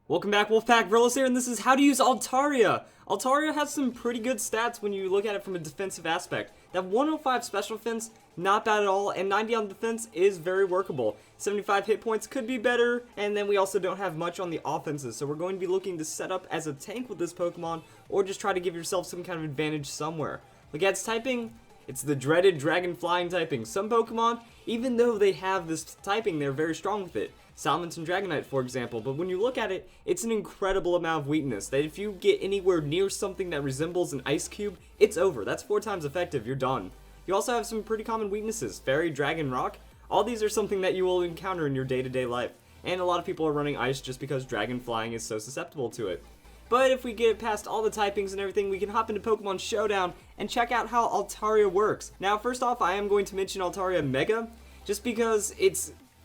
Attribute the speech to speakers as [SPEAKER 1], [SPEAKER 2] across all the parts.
[SPEAKER 1] Welcome back, Wolfpack. Verlis here, and this is how to use Altaria. Altaria has some pretty good stats when you look at it from a defensive aspect. That 105 special defense, not bad at all, and 90 on defense is very workable. 75 hit points could be better, and then we also don't have much on the offenses, so we're going to be looking to set up as a tank with this Pokemon, or just try to give yourself some kind of advantage somewhere. Look at its typing. It's the dreaded dragon flying typing. Some Pokemon, even though they have this typing, they're very strong with it. Salamence and Dragonite, for example, but when you look at it, it's an incredible amount of weakness, that if you get anywhere near something that resembles an ice cube, it's over. That's 4 times effective, you're done. You also have some pretty common weaknesses. Fairy, Dragon, Rock, all these are something that you will encounter in your day-to-day life. And a lot of people are running ice just because Dragon flying is so susceptible to it. But if we get past all the typings and everything, we can hop into Pokemon Showdown and check out how Altaria works. Now, first off, I am going to mention Altaria Mega, just because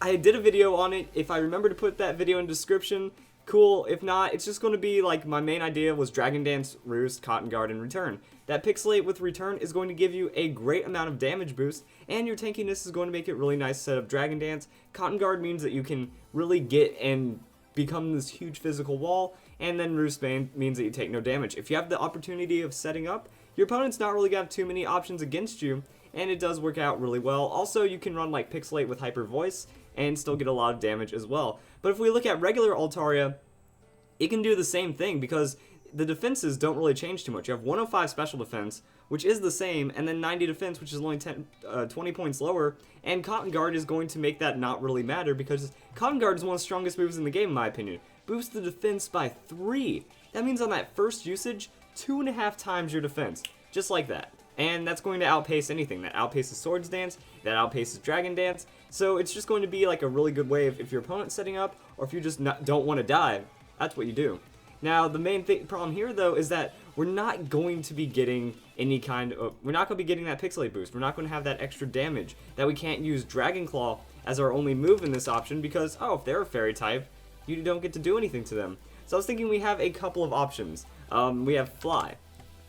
[SPEAKER 1] I did a video on it. If I remember to put that video in the description, cool. If not, it's just going to be like my main idea was Dragon Dance, Roost, Cotton Guard, and Return. That Pixelate with Return is going to give you a great amount of damage boost, and your tankiness is going to make it really nice to set up Dragon Dance. Cotton Guard means that you can really get and become this huge physical wall, and then Roost means that you take no damage. If you have the opportunity of setting up, your opponent's not really got too many options against you, and it does work out really well. Also, you can run like Pixelate with Hyper Voice and still get a lot of damage as well. But if we look at regular Altaria, it can do the same thing because the defenses don't really change too much. You have 105 special defense, which is the same, and then 90 defense, which is only 20 points lower, and Cotton Guard is going to make that not really matter because Cotton Guard is one of the strongest moves in the game, in my opinion. Boosts the defense by 3. That means on that first usage, 2.5 times your defense, just like that. And that's going to outpace anything. That outpaces Swords Dance, that outpaces Dragon Dance. So it's just going to be like a really good way if your opponent's setting up, or if you just don't want to die, that's what you do. Now, the main problem here, though, is that we're not going to be getting any kind of... We're not going to be getting that Pixelate boost. We're not going to have that extra damage. That we can't use Dragon Claw as our only move in this option because, oh, if they're a Fairy type, you don't get to do anything to them. So I was thinking we have a couple of options. We have Fly.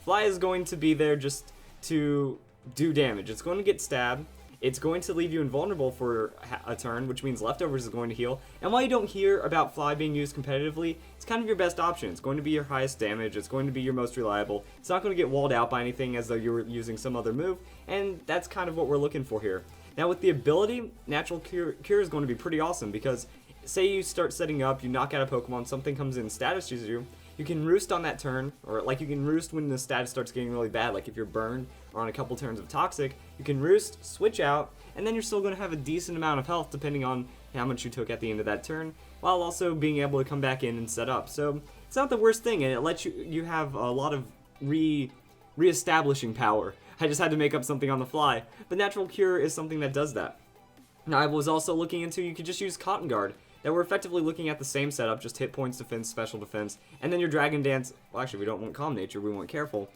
[SPEAKER 1] Fly is going to be there just to do damage. It's going to get stabbed. It's going to leave you invulnerable for a turn, which means Leftovers is going to heal. And while you don't hear about Fly being used competitively, it's kind of your best option. It's going to be your highest damage. It's going to be your most reliable. It's not going to get walled out by anything as though you were using some other move, and that's kind of what we're looking for here. Now with the ability, Natural Cure is going to be pretty awesome because say you start setting up, you knock out a Pokemon, something comes in, status you, you can Roost on that turn, or like you can Roost when the status starts getting really bad, like if you're burned or on a couple turns of Toxic, you can Roost, switch out, and then you're still going to have a decent amount of health depending on how much you took at the end of that turn, while also being able to come back in and set up. So it's not the worst thing, and it lets you have a lot of re-establishing power. I just had to make up something on the fly, but Natural Cure is something that does that. Now I was also looking into, you could just use Cotton Guard. That we're effectively looking at the same setup, just hit points, defense, special defense, and then your Dragon Dance, well actually we don't want Calm Nature, we want Careful.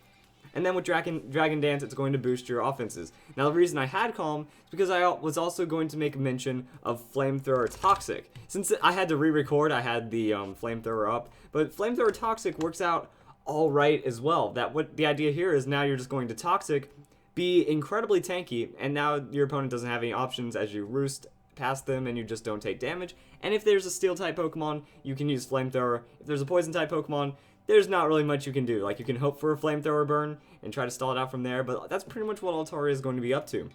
[SPEAKER 1] And then with Dragon Dance, it's going to boost your offenses. Now the reason I had Calm is because I was also going to make a mention of Flamethrower Toxic. Since I had to re-record, I had the Flamethrower up, but Flamethrower Toxic works out alright as well. What the idea here is now you're just going to Toxic, be incredibly tanky, and now your opponent doesn't have any options as you Roost past them and you just don't take damage. And if there's a steel type Pokemon, you can use Flamethrower. If there's a poison type Pokemon, there's not really much you can do. Like you can hope for a Flamethrower burn and try to stall it out from there, but that's pretty much what Altaria is going to be up to.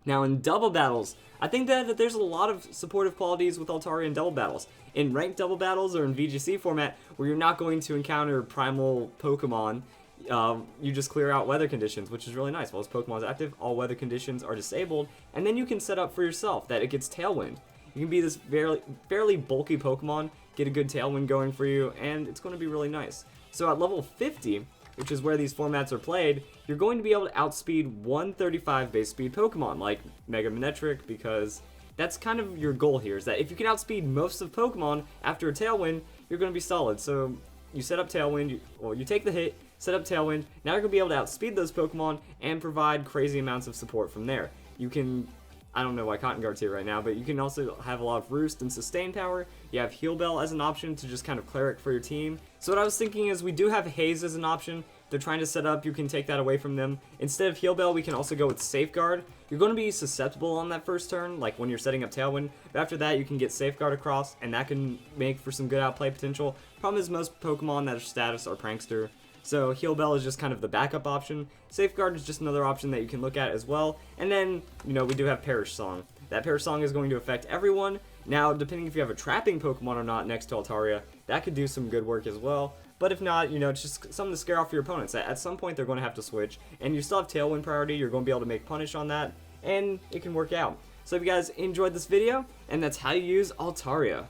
[SPEAKER 1] Now in double battles, I think that there's a lot of supportive qualities with Altaria in double battles. In ranked double battles or in VGC format, where you're not going to encounter primal Pokemon, you just clear out weather conditions, which is really nice. While this Pokemon is active, all weather conditions are disabled, and then you can set up for yourself that it gets Tailwind. You can be this fairly bulky Pokemon, get a good Tailwind going for you, and it's going to be really nice. So at level 50, which is where these formats are played, you're going to be able to outspeed 135 base speed Pokemon, like Mega Manectric, because that's kind of your goal here, is that if you can outspeed most of Pokemon after a Tailwind, you're going to be solid. So you set up Tailwind, you take the hit, set up Tailwind, now you're going to be able to outspeed those Pokemon and provide crazy amounts of support from there. You can, I don't know why Cotton Guard's here right now, but you can also have a lot of Roost and Sustain power. You have Heal Bell as an option to just kind of cleric for your team. So what I was thinking is we do have Haze as an option, they're trying to set up, you can take that away from them. Instead of Heal Bell, we can also go with Safeguard. You're going to be susceptible on that first turn, like when you're setting up Tailwind, but after that you can get Safeguard across, and that can make for some good outplay potential. Problem is most Pokemon that are status are Prankster, so Heal Bell is just kind of the backup option. Safeguard is just another option that you can look at as well, and then, you know, we do have Perish Song. That Perish Song is going to affect everyone. Now, depending if you have a trapping Pokemon or not next to Altaria, that could do some good work as well. But if not, you know, it's just something to scare off your opponents. At some point, they're going to have to switch, and you still have Tailwind priority. You're going to be able to make Punish on that, and it can work out. So if you guys enjoyed this video, and that's how you use Altaria.